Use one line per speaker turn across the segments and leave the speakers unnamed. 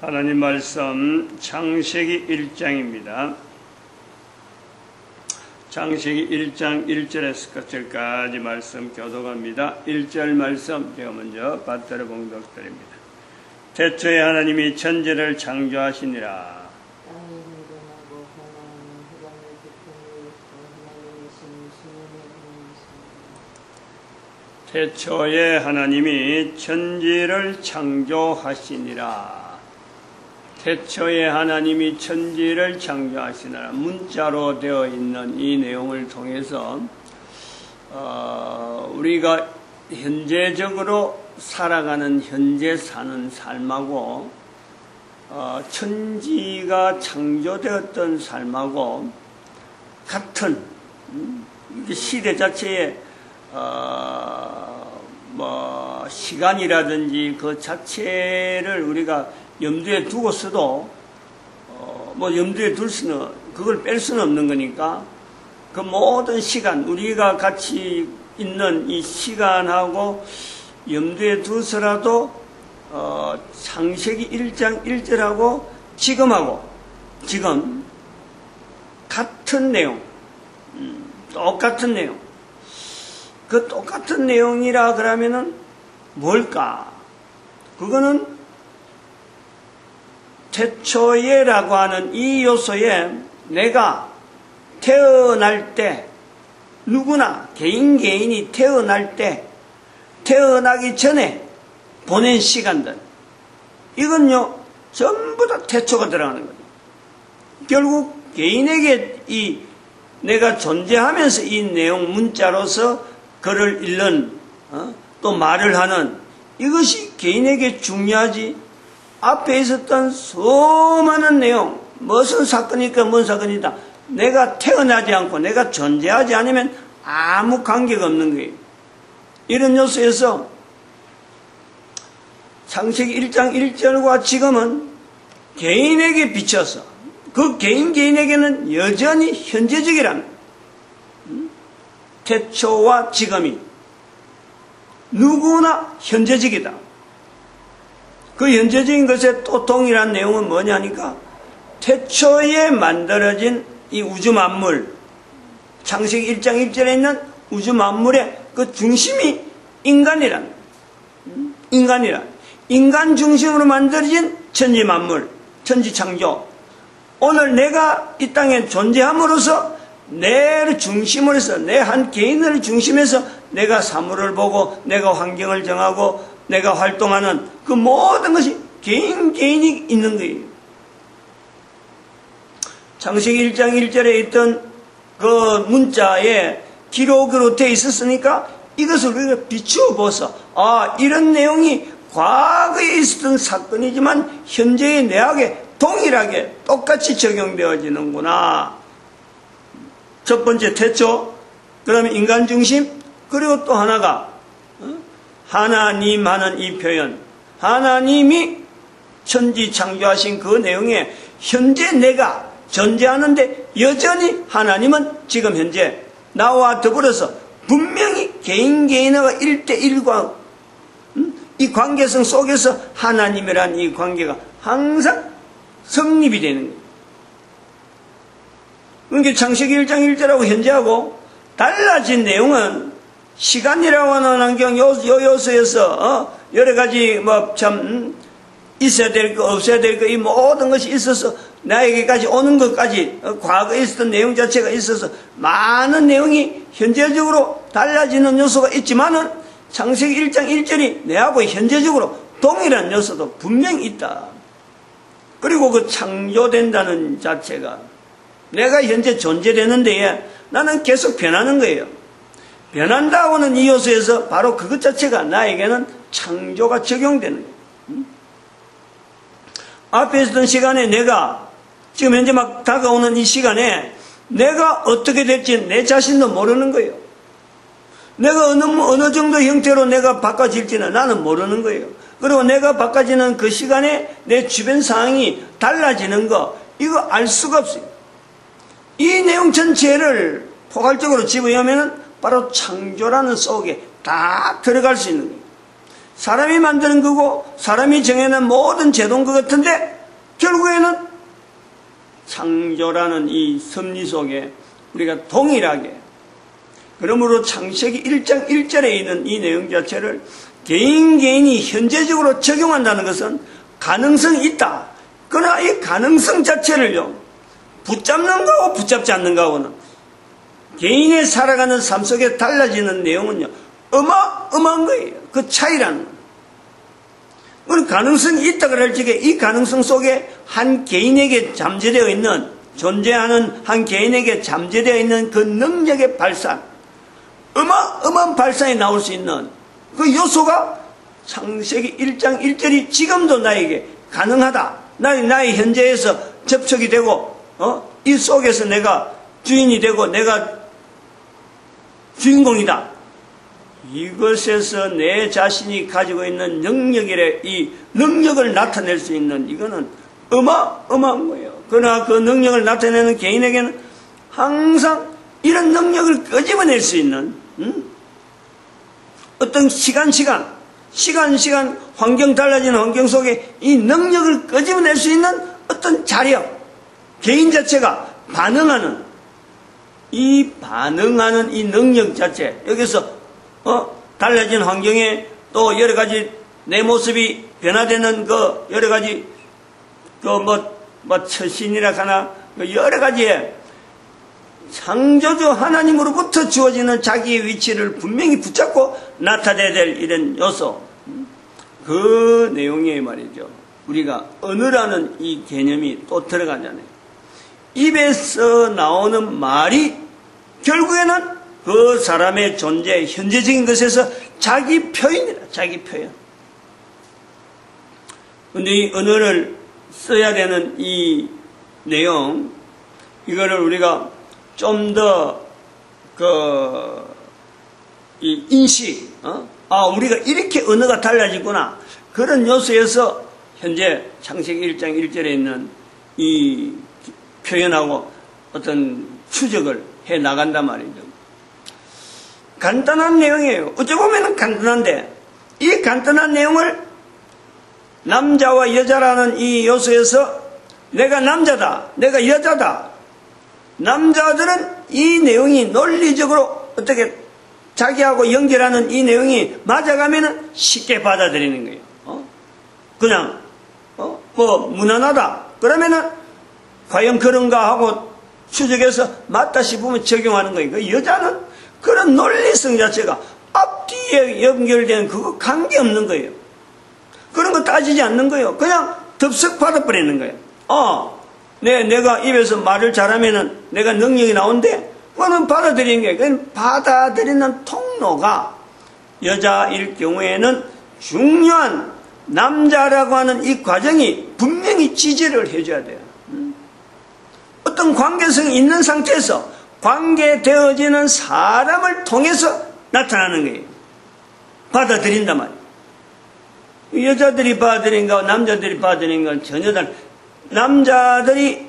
하나님 말씀 창세기 1장입니다. 창세기 1장 1절에서 끝절까지 말씀 교독합니다. 1절 말씀 제가 먼저 받들어 봉독드립니다. 태초에 하나님이 천지를 창조하시니라. 태초에 하나님이 천지를 창조하시니라. 태초에 하나님이 천지를 창조하시니라. 문자로 되어 있는 이 내용을 통해서 우리가 현재적으로 살아가는 현재 사는 삶하고 천지가 창조되었던 삶하고 같은 시대 자체에 시간이라든지 그 자체를 우리가 염두에 두고서도 염두에 둘 수는, 그걸 뺄 수는 없는 거니까 그 모든 시간, 우리가 같이 있는 이 시간하고 염두에 두서라도 창세기 1장 1절하고 지금 같은 내용, 똑같은 내용. 그 똑같은 내용이라 그러면은 뭘까? 그거는 태초에라고 하는 이 요소에 내가 태어날 때, 누구나 개인이 태어날 때, 태어나기 전에 보낸 시간들, 이건요 전부 다 태초가 들어가는 거예요. 결국 개인에게 이 내가 존재하면서 이 내용 문자로서 글을 읽는 또 말을 하는 이것이 개인에게 중요하지. 앞에 있었던 수많은 내용, 무슨 사건이니까 뭔 사건이다, 내가 태어나지 않고 내가 존재하지 않으면 아무 관계가 없는 거예요. 이런 요소에서 창세기 1장 1절과 지금은 개인에게 비춰서 그 개인에게는 여전히 현재적이라는, 태초와 지금이 누구나 현재적이다. 그 현재적인 것에 또 동일한 내용은 뭐냐니까 태초에 만들어진 이 우주 만물, 창세기 1장 1절에 있는 우주 만물의 그 중심이 인간이라. 인간 중심으로 만들어진 천지 만물, 천지 창조. 오늘 내가 이 땅에 존재함으로써 내 중심으로 해서, 내 한 개인을 중심해서 내가 사물을 보고 내가 환경을 정하고 내가 활동하는 그 모든 것이 개인이 있는 거예요. 창세기 1장 1절에 있던 그 문자에 기록으로 되어 있었으니까 이것을 우리가 비추어 보서 이런 내용이 과거에 있었던 사건이지만 현재의 내학에 동일하게 똑같이 적용되어지는구나. 첫 번째 태초, 그러면 인간 중심, 그리고 또 하나가 하나님 하는 이 표현, 하나님이 천지 창조하신 그 내용에 현재 내가 존재하는데 여전히 하나님은 지금 현재 나와 더불어서 분명히 개인과 1대1과 이 관계성 속에서 하나님이란 이 관계가 항상 성립이 되는 거예요. 그러니까 창세기 1장 1절하고 현재하고 달라진 내용은 시간이라고 하는 환경 요소에서 여러 가지 있어야 될 거 없어야 될 거 이 모든 것이 있어서 나에게까지 오는 것까지 과거에 있었던 내용 자체가 있어서 많은 내용이 현재적으로 달라지는 요소가 있지만은 창세기 1장 1절이 내하고 현재적으로 동일한 요소도 분명히 있다. 그리고 그 창조된다는 자체가 내가 현재 존재되는 데에 나는 계속 변하는 거예요. 변한다고는 이 요소에서 바로 그것 자체가 나에게는 창조가 적용되는 거예요. 앞에 있었던 시간에 내가 지금 현재 막 다가오는 이 시간에 내가 어떻게 될지 내 자신도 모르는 거예요. 내가 어느 정도 형태로 내가 바꿔질지는 나는 모르는 거예요. 그리고 내가 바꿔지는 그 시간에 내 주변 상황이 달라지는 거, 이거 알 수가 없어요. 이 내용 전체를 포괄적으로 집어넣으면 바로 창조라는 속에 다 들어갈 수 있는 거예요. 사람이 만드는 거고 사람이 정해놓은 모든 제도인 것 같은데 결국에는 창조라는 이 섭리 속에 우리가 동일하게 그러므로 창세기 1장 1절에 있는 이 내용 자체를 개인이 현재적으로 적용한다는 것은 가능성이 있다. 그러나 이 가능성 자체를요, 붙잡는 거하고 붙잡지 않는 거하고는 개인의 살아가는 삶 속에 달라지는 내용은요, 어마어마한 거예요. 그 차이라는 거예요. 그런 가능성이 있다 그럴 적에 이 가능성 속에 한 개인에게 잠재되어 있는, 존재하는 한 개인에게 잠재되어 있는 그 능력의 발산, 어마어마한 발산이 나올 수 있는 그 요소가 창세기 1장 1절이 지금도 나에게 가능하다. 나의 현재에서 접촉이 되고, 이 속에서 내가 주인이 되고 내가 주인공이다. 이것에서 내 자신이 가지고 있는 능력이래, 이 능력을 나타낼 수 있는 이거는 어마어마한 거예요. 그러나 그 능력을 나타내는 개인에게는 항상 이런 능력을 끄집어낼 수 있는 어떤 시간 환경 달라지는 환경 속에 이 능력을 끄집어낼 수 있는 어떤 자력, 개인 자체가 반응하는 이 능력 자체, 여기서 달라진 환경에 또 여러 가지 내 모습이 변화되는 그 여러 가지 처신이라 하나 여러 가지의 창조주 하나님으로부터 주어지는 자기의 위치를 분명히 붙잡고 나타내야 될 이런 요소, 그 내용에 말이죠. 우리가 언어라는 이 개념이 또 들어가잖아요. 입에서 나오는 말이 결국에는 그 사람의 존재, 현재적인 것에서 자기 표현이다. 자기 표현. 근데 이 언어를 써야 되는 이 내용, 이거를 우리가 좀 더 인식, 우리가 이렇게 언어가 달라지구나. 그런 요소에서 현재 창세기 1장 1절에 있는 이 표현하고 어떤 추적을 해 나간단 말이죠. 간단한 내용이에요. 어찌 보면 간단한데, 이 간단한 내용을 남자와 여자라는 이 요소에서 내가 남자다, 내가 여자다. 남자들은 이 내용이 논리적으로 어떻게 자기하고 연결하는 이 내용이 맞아가면은 쉽게 받아들이는 거예요. 그냥, 무난하다. 그러면은, 과연 그런가 하고 추적해서 맞다 싶으면 적용하는 거예요. 그 여자는 그런 논리성 자체가 앞뒤에 연결된 그거 관계없는 거예요. 그런 거 따지지 않는 거예요. 그냥 덥석 받아버리는 거예요. 내가 입에서 말을 잘하면은 내가 능력이 나오는데, 그거는 받아들이는 거예요. 그건 받아들이는 통로가 여자일 경우에는 중요한 남자라고 하는 이 과정이 분명히 지지를 해줘야 돼요. 어떤 관계성이 있는 상태에서 관계되어지는 사람을 통해서 나타나는 거예요. 받아들인단 말이에요. 여자들이 받아들인 거와 남자들이 받아들인 건 전혀 다른. 남자들이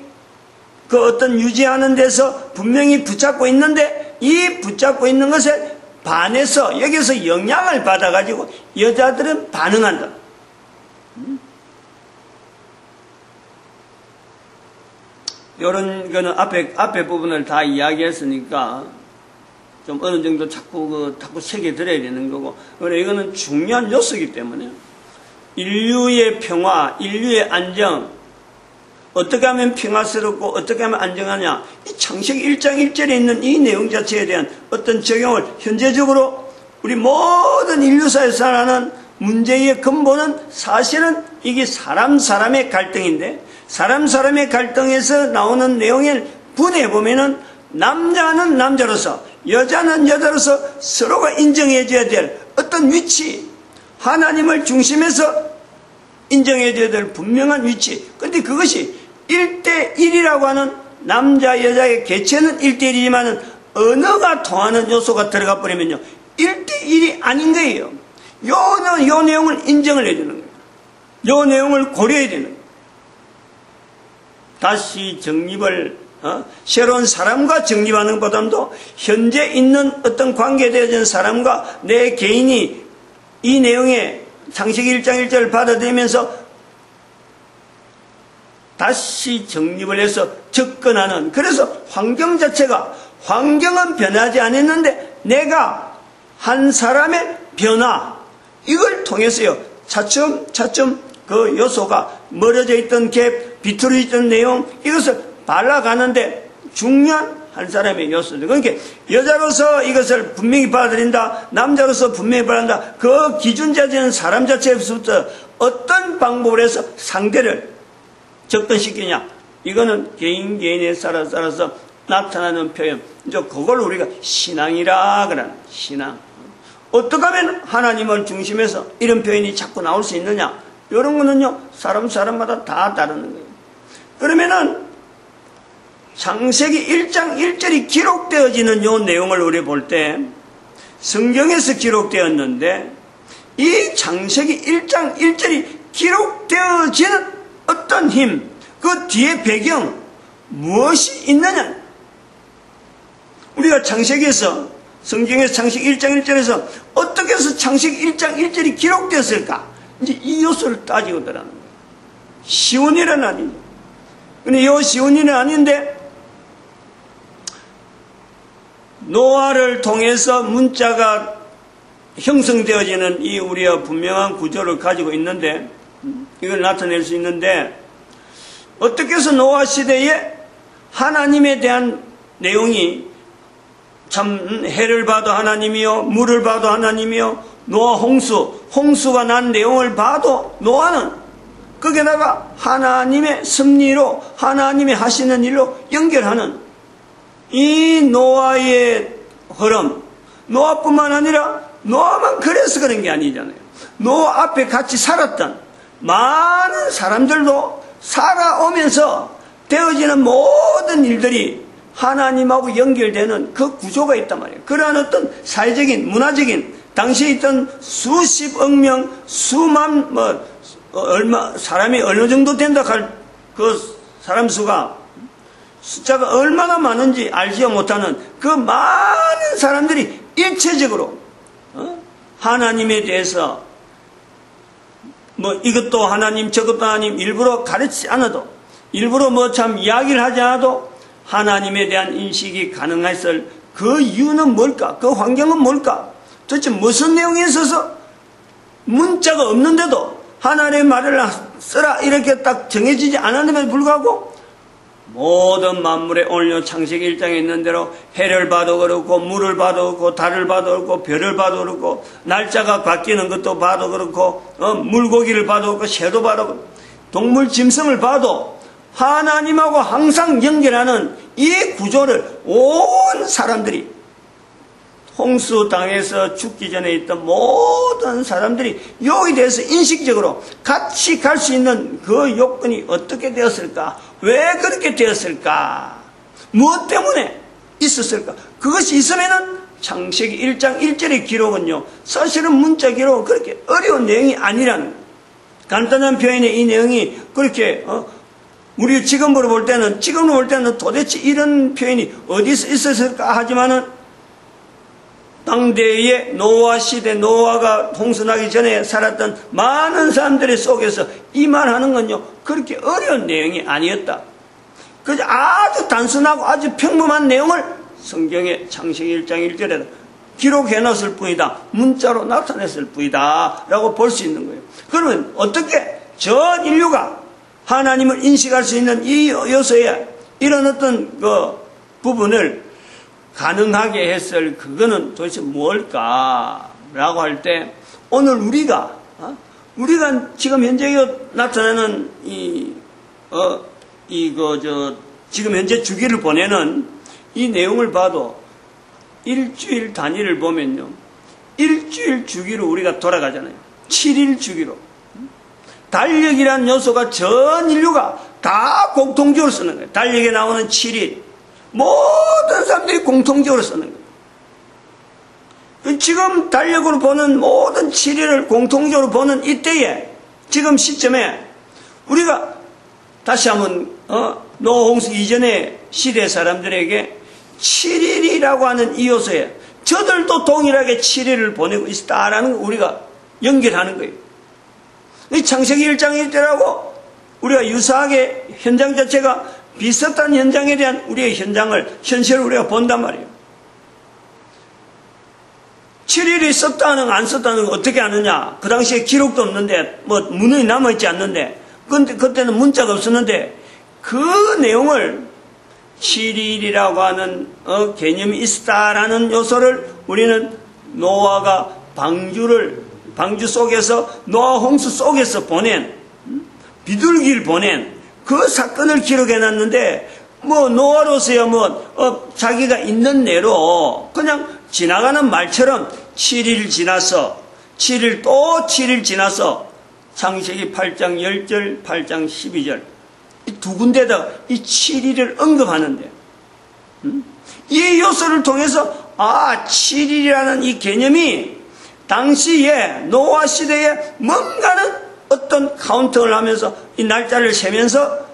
그 어떤 유지하는 데서 분명히 붙잡고 있는데, 이 붙잡고 있는 것에 반해서 여기서 영향을 받아가지고 여자들은 반응한다. 요런 거는 앞에 부분을 다 이야기했으니까 좀 어느 정도 자꾸 새겨 들어야 되는 거고, 그래 이거는 중요한 요소이기 때문에 인류의 평화, 인류의 안정, 어떻게 하면 평화스럽고 어떻게 하면 안정하냐, 이 창세기 1장 1절에 있는 이 내용 자체에 대한 어떤 적용을 현재적으로 우리 모든 인류사에 살아가는 문제의 근본은 사실은 이게 사람의 갈등인데, 사람의 갈등에서 나오는 내용을 분해해보면은 남자는 남자로서 여자는 여자로서 서로가 인정해줘야 될 어떤 위치, 하나님을 중심에서 인정해줘야 될 분명한 위치. 근데 그것이 1대1이라고 하는 남자 여자의 개체는 1대1이지만은 언어가 통하는 요소가 들어가 버리면요 1대1이 아닌 거예요. 요 내용을 인정을 해주는 거예요. 요 내용을 고려해야 되는 거예요. 다시 정립을 새로운 사람과 정립하는 것보다도 현재 있는 어떤 관계되어진 사람과 내 개인이 이 내용에 창세기 1장 1절을 받아들이면서 다시 정립을 해서 접근하는, 그래서 환경은 변하지 않았는데 내가 한 사람의 변화, 이걸 통해서요 차츰 그 요소가 멀어져 있던 갭, 비틀어 있던 내용, 이것을 발라가는데 중요한 한 사람의 요소들. 그러니까 여자로서 이것을 분명히 받아들인다, 남자로서 분명히 받아들인다. 그 기준자지는 사람 자체부터 어떤 방법을 해서 상대를 접근시키냐, 이거는 개인에 따라서 나타나는 표현. 이제 그걸 우리가 신앙이라 그러는, 신앙. 어떻게 하면 하나님을 중심해서 이런 표현이 자꾸 나올 수 있느냐, 이런 거는요 사람마다 다 다르는 거예요. 그러면은 창세기 1장 1절이 기록되어지는 요 내용을 우리 볼 때 성경에서 기록되었는데, 이 창세기 1장 1절이 기록되어지는 어떤 힘, 그 뒤에 배경 무엇이 있느냐. 우리가 창세기에서, 성경에서 창세기 1장 1절에서 어떻게 해서 창세기 1장 1절이 기록되었을까, 이제 이 요소를 따지고 들어가는 거예요. 쉬운 일은 아니죠. 근데 이 쉬운 일은 아닌데, 노아를 통해서 문자가 형성되어지는 이 우리가 분명한 구조를 가지고 있는데, 이걸 나타낼 수 있는데, 어떻게 해서 노아 시대에 하나님에 대한 내용이, 참 해를 봐도 하나님이요, 물을 봐도 하나님이요, 노아 홍수가 난 내용을 봐도 노아는 거기다가 하나님의 섭리로, 하나님의 하시는 일로 연결하는 이 노아의 흐름, 노아뿐만 아니라 노아만 그래서 그런 게 아니잖아요. 노아 앞에 같이 살았던 많은 사람들도 살아오면서 되어지는 모든 일들이 하나님하고 연결되는 그 구조가 있단 말이에요. 그러한 어떤 사회적인, 문화적인, 당시에 있던 수십억 명, 수만, 사람이 어느 정도 된다 할 그 사람 수가, 숫자가 얼마나 많은지 알지 못하는 그 많은 사람들이 일체적으로 하나님에 대해서 이것도 하나님 저것도 하나님 일부러 가르치지 않아도, 일부러 참 이야기를 하지 않아도 하나님에 대한 인식이 가능했을 그 이유는 뭘까? 그 환경은 뭘까? 도대체 무슨 내용이 있어서 문자가 없는데도 하나님의 말을 쓰라 이렇게 딱 정해지지 않았음에도 불구하고 모든 만물에 오늘 창세기 1장에 있는 대로 해를 봐도 그렇고, 물을 봐도 그렇고, 달을 봐도 그렇고, 별을 봐도 그렇고, 날짜가 바뀌는 것도 봐도 그렇고, 물고기를 봐도 그렇고, 새도 봐도 그렇고, 동물 짐승을 봐도 하나님하고 항상 연결하는 이 구조를 온 사람들이, 홍수 당해서 죽기 전에 있던 모든 사람들이 여기에 대해서 인식적으로 같이 갈 수 있는 그 요건이 어떻게 되었을까? 왜 그렇게 되었을까? 무엇 때문에 있었을까? 그것이 있으면은 창세기 1장 1절의 기록은요, 사실은 문자 기록은 그렇게 어려운 내용이 아니라는, 간단한 표현의 이 내용이 그렇게 우리 지금으로 볼 때는 도대체 이런 표현이 어디서 있었을까 하지만은 당대의 노아 시대, 노아가 홍수나기 전에 살았던 많은 사람들의 속에서 이 말하는 건요, 그렇게 어려운 내용이 아니었다. 그저 아주 단순하고 아주 평범한 내용을 성경의 창세기 1장 1절에 기록해 놨을 뿐이다, 문자로 나타냈을 뿐이다 라고 볼 수 있는 거예요. 그러면 어떻게 전 인류가 하나님을 인식할 수 있는 이 요소에 이런 어떤 그 부분을 가능하게 했을 그거는 도대체 뭘까라고 할 때, 오늘 우리가 지금 현재 나타나는 지금 현재 주기를 보내는 이 내용을 봐도 일주일 단위를 보면요, 일주일 주기로 우리가 돌아가잖아요. 7일 주기로. 달력이라는 요소가 전 인류가 다 공통적으로 쓰는 거예요. 달력에 나오는 7일. 모든 사람들이 공통적으로 쓰는 거예요. 지금 달력으로 보는 모든 7일을 공통적으로 보는 이때에, 지금 시점에 우리가 다시 한번 노홍수 이전의 시대 사람들에게 7일이라고 하는 이 요소에 저들도 동일하게 7일을 보내고 있다라는 걸 우리가 연결하는 거예요. 이 창세기 1장 1절하고 우리가 유사하게 현장 자체가 비슷한 현장에 대한 우리의 현실을 우리가 본단 말이에요. 7일이 썼다는 안 썼다는 거 어떻게 아느냐? 그 당시에 기록도 없는데, 문헌이 남아있지 않는데, 그때는 문자가 없었는데, 그 내용을 7일이라고 하는 개념이 있다라는 요소를 우리는 노아가 방주 속에서, 노아 홍수 속에서 보낸, 비둘기를 보낸 그 사건을 기록해놨는데, 노아로서야 자기가 있는 대로 그냥 지나가는 말처럼 7일 지나서, 7일 또 7일 지나서, 창세기 8장 10절, 8장 12절, 이 두 군데다가 이 7일을 언급하는데, 이 요소를 통해서, 7일이라는 이 개념이 당시에 노아 시대에 뭔가는 어떤 카운팅을 하면서 이 날짜를 세면서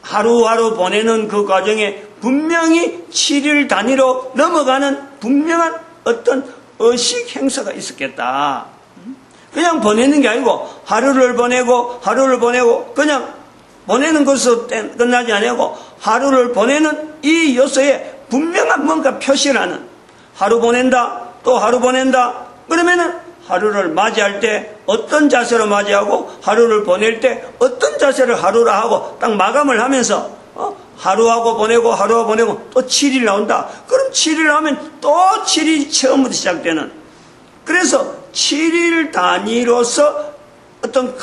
하루하루 보내는 그 과정에 분명히 7일 단위로 넘어가는 분명한 어떤 의식 행사가 있었겠다. 그냥 보내는 게 아니고 하루를 보내고 그냥 보내는 것으로 끝나지 아니고 하루를 보내는 이 요소에 분명한 뭔가 표시를 하는, 하루 보낸다 또 하루 보낸다 그러면은 하루를 맞이할 때 어떤 자세로 맞이하고 하루를 보낼 때 어떤 자세를 하루라 하고 딱 마감을 하면서 하루하고 보내고 또 7일 나온다. 그럼 7일 하면 또 7일이 처음부터 시작되는, 그래서 7일 단위로서 어떤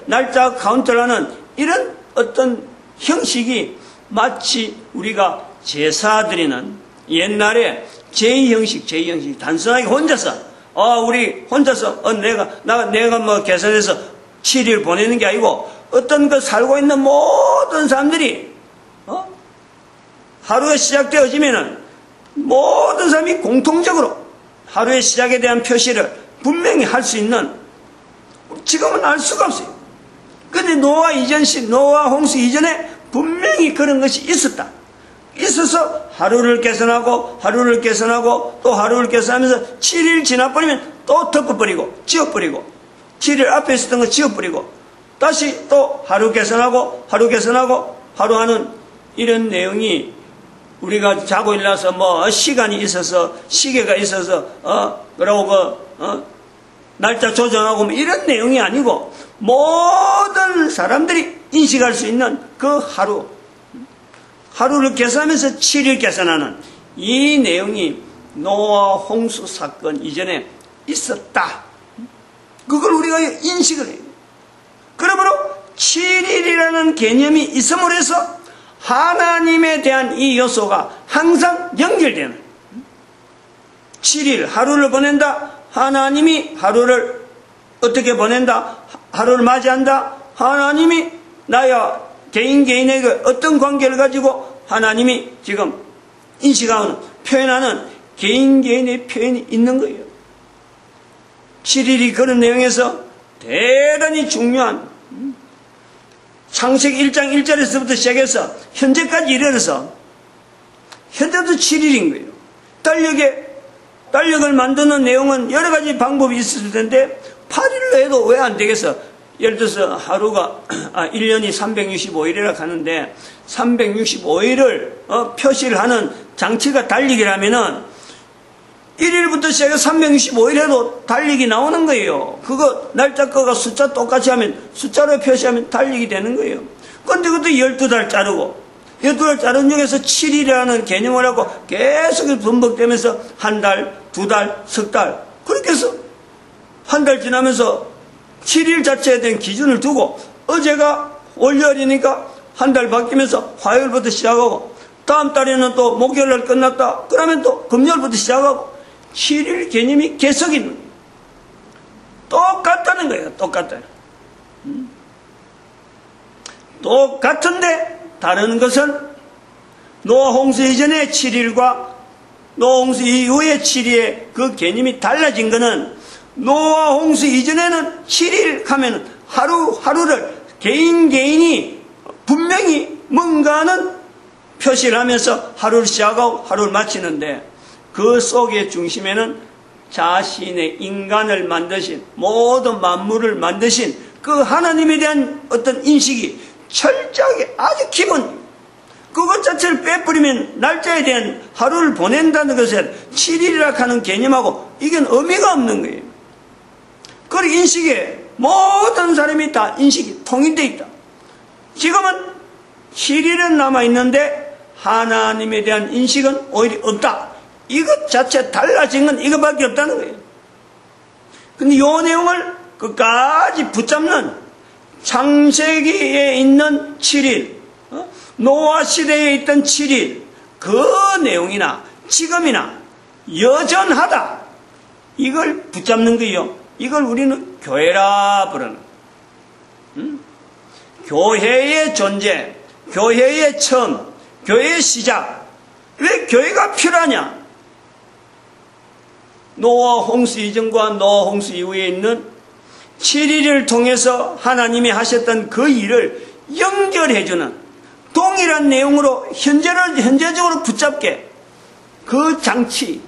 날짜 카운트를 하는 이런 어떤 형식이 마치 우리가 제사 드리는 옛날에 제2형식 단순하게 혼자서 우리 혼자서 내가 계산해서 7일 보내는 게 아니고 어떤 그 살고 있는 모든 사람들이 하루가 시작되어지면은 모든 사람이 공통적으로 하루의 시작에 대한 표시를 분명히 할 수 있는, 지금은 알 수가 없어요. 근데 노아 홍수 이전에 분명히 그런 것이 있어서 하루를 계산하고 또 하루를 계산하면서 7일 지나버리면 또 덮어버리고 지워버리고 7일 앞에 있었던 거 지워버리고 다시 또 하루 계산하고 하루 하는 이런 내용이 우리가 자고 일어나서 시간이 있어서 시계가 있어서 그러고 날짜 조정하고 이런 내용이 아니고 모든 사람들이 인식할 수 있는 그 하루를 계산하면서 7일 계산하는 이 내용이 노아 홍수 사건 이전에 있었다. 그걸 우리가 인식을 해요. 그러므로 7일이라는 개념이 있음으로 해서 하나님에 대한 이 요소가 항상 연결되는, 7일 하루를 보낸다. 하나님이 하루를 어떻게 보낸다. 하루를 맞이한다. 하나님이 나야 개인에게 어떤 관계를 가지고 하나님이 지금 인식하는, 표현하는 개인의 표현이 있는 거예요. 7일이 그런 내용에서 대단히 중요한, 창세기 1장 1절에서부터 시작해서 현재까지 이르러서 현재도 7일인 거예요. 달력을 만드는 내용은 여러 가지 방법이 있을 텐데 8일로 해도 왜 안 되겠어? 예를 들어서 하루가 1년이 365일이라 하는데 365일을 표시를 하는 장치가 달력이라면은 1일부터 시작해서 365일 해도 달력이 나오는 거예요. 그거 날짜 거가 숫자 똑같이 하면 숫자로 표시하면 달력이 되는 거예요. 그런데 그것도 12달 자르고 12달 자른 중에서 7일이라는 개념을 하고 계속 반복되면서 한 달, 두 달, 석 달, 그렇게 해서 한 달 지나면서 7일 자체에 대한 기준을 두고 어제가 월요일이니까 한 달 바뀌면서 화요일부터 시작하고 다음 달에는 또 목요일날 끝났다 그러면 또 금요일부터 시작하고 7일 개념이 계속 있는 거예요. 똑같다는 거예요. 똑같은데 다른 것은 노아 홍수 이전의 7일과 노아 홍수 이후의 7일의 그 개념이 달라진 것은 노아 홍수 이전에는 7일 하면 하루를 개인이 분명히 뭔가는 표시를 하면서 하루를 시작하고 하루를 마치는데 그 속의 중심에는 자신의 인간을 만드신, 모든 만물을 만드신 그 하나님에 대한 어떤 인식이 철저하게 아주 기본, 그것 자체를 빼버리면 날짜에 대한 하루를 보낸다는 것은 7일이라 하는 개념하고 이건 의미가 없는 거예요. 그 인식에 모든 사람이 다 인식이 통일되어 있다. 지금은 7일은 남아있는데 하나님에 대한 인식은 오히려 없다. 이것 자체 달라진 건 이것밖에 없다는 거예요. 근데 이 내용을 끝까지 붙잡는 창세기에 있는 7일, 노아 시대에 있던 7일, 그 내용이나 지금이나 여전하다. 이걸 붙잡는 거예요. 이걸 우리는 교회라 부르는. 교회의 존재, 교회의 처음, 교회의 시작. 왜 교회가 필요하냐? 노아 홍수 이전과 노아 홍수 이후에 있는 7일을 통해서 하나님이 하셨던 그 일을 연결해주는 동일한 내용으로 현재적으로 붙잡게 그 장치,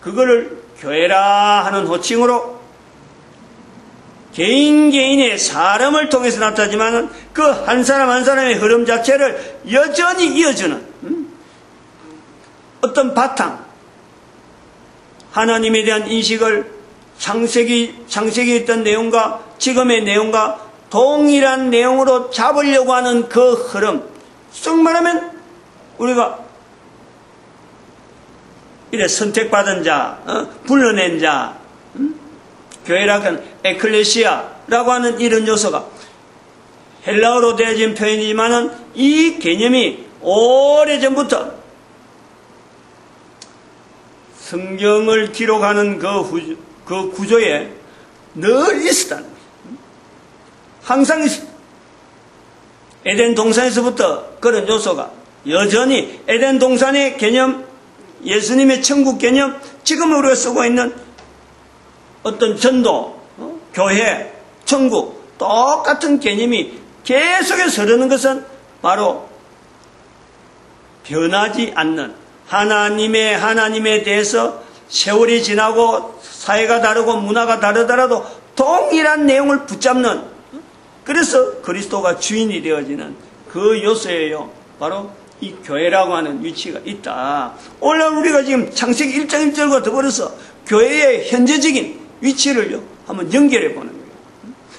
그거를 교회라 하는 호칭으로 개인의 사람을 통해서 나타나지만 그 한 사람 한 사람의 흐름 자체를 여전히 이어주는 어떤 하나님에 대한 인식을 창세기에 있던 내용과 지금의 내용과 동일한 내용으로 잡으려고 하는 그 흐름. 즉 말하면 우리가 이래 선택받은 자, 불러낸 자, 교회라고 하는 에클레시아라고 하는 이런 요소가 헬라어로 되어진 표현이지만은 이 개념이 오래전부터 성경을 기록하는 그 구조에 늘 있었다는 거예요. 항상 있었다. 에덴 동산에서부터 그런 요소가 여전히 에덴 동산의 개념, 예수님의 천국 개념, 지금 우리가 쓰고 있는 어떤 전도, 교회, 천국, 똑같은 개념이 계속해서 흐르는 것은 바로 변하지 않는 하나님에 대해서 세월이 지나고 사회가 다르고 문화가 다르더라도 동일한 내용을 붙잡는, 그래서 그리스도가 주인이 되어지는 그 요소예요. 바로 이 교회라고 하는 위치가 있다. 오늘 우리가 지금 창세기 1장 1절과 더불어서 교회의 현재적인 위치를요 한번 연결해 보는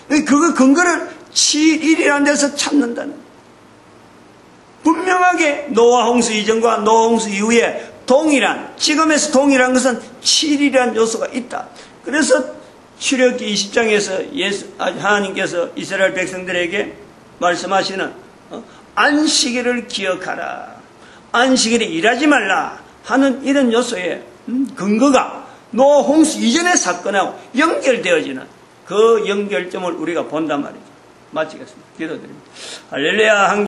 거예요. 그 근거를 7일이라는 데서 찾는다는 거예요. 분명하게 노아 홍수 이전과 노아 홍수 이후에 지금에서 동일한 것은 7일이라는 요소가 있다. 그래서 출애굽기 20장에서 하나님께서 이스라엘 백성들에게 말씀하시는 안식일을 기억하라, 안식일에 일하지 말라 하는 이런 요소의 근거가 노아 홍수 이전의 사건하고 연결되어지는 그 연결점을 우리가 본단 말이죠. 마치겠습니다. 기도드립니다. 할렐루야.